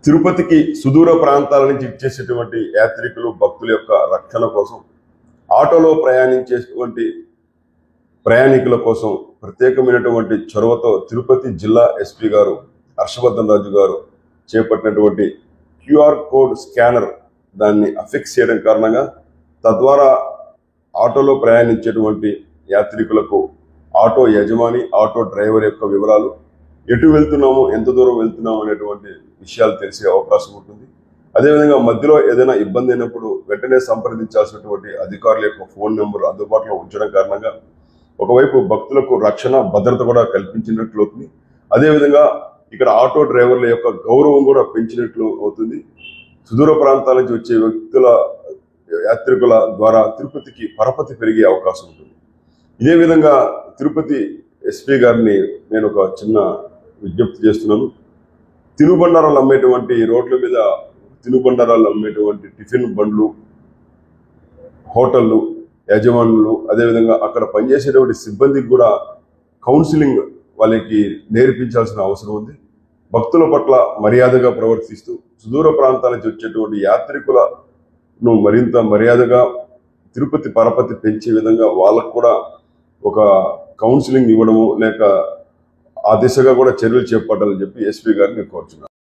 తిరుపతికి సుదూర ప్రాంతాల నుంచి ఇచ్చేసేటువంటి యాత్రికులు భక్తుల యొక్క రక్షణ కోసం ఆటోలో ప్రయాణించేటువంటి ప్రయాణికుల కోసం ప్రత్యేకమైనటువంటి చొరవతో తిరుపతి జిల్లా ఎస్పీ గారు హర్షవర్ధన్ రాజు గారు చేపట్టినటువంటి క్యూఆర్ కోడ్ స్కానర్ దాన్ని అఫిక్స్ చేయడం కారణంగా తద్వారా ఆటోలో ప్రయాణించేటువంటి యాత్రికులకు ఆటో యజమాని ఆటో డ్రైవర్ యొక్క వివరాలు, ఎటు వెళ్తున్నాము, ఎంత దూరం వెళ్తున్నాము అనేటువంటి విషయాలు తెలిసే అవకాశం ఉంటుంది. అదేవిధంగా మధ్యలో ఏదైనా ఇబ్బంది అయినప్పుడు వెంటనే సంప్రదించాల్సినటువంటి అధికారుల యొక్క ఫోన్ నెంబర్ అందుబాటులో ఉంచడం కారణంగా ఒకవైపు భక్తులకు రక్షణ భద్రత కూడా కల్పించినట్లు అవుతుంది. అదేవిధంగా ఇక్కడ ఆటో డ్రైవర్ల యొక్క గౌరవం కూడా పెంచినట్లు అవుతుంది. సుదూర ప్రాంతాల నుంచి వచ్చే యాత్రికుల ద్వారా తిరుపతికి పరపతి పెరిగే అవకాశం ఉంటుంది. ఇదే విధంగా తిరుపతి ఎస్పీ గారిని నేను ఒక చిన్న విజ్ఞప్తి చేస్తున్నాను. తినుబండారాలు అమ్మేటువంటి రోడ్ల మీద తినుబండారాలు అమ్మేటువంటి టిఫిన్ బండ్లు, హోటళ్ళు యజమానులు, అదేవిధంగా అక్కడ పనిచేసేటువంటి సిబ్బందికి కూడా కౌన్సిలింగ్ వాళ్ళకి నేర్పించాల్సిన అవసరం ఉంది. భక్తుల పట్ల మర్యాదగా ప్రవర్తిస్తూ సుదూర ప్రాంతాల నుంచి వచ్చేటువంటి యాత్రికులను మరింత మర్యాదగా తిరుపతి పరపతి పెంచే విధంగా వాళ్ళకు కూడా ఒక కౌన్సిలింగ్ ఇవ్వడము, లేక ఆ దిశగా కూడా చర్యలు చేపట్టాలని చెప్పి ఎస్పీ గారిని కోరుచున్నాను.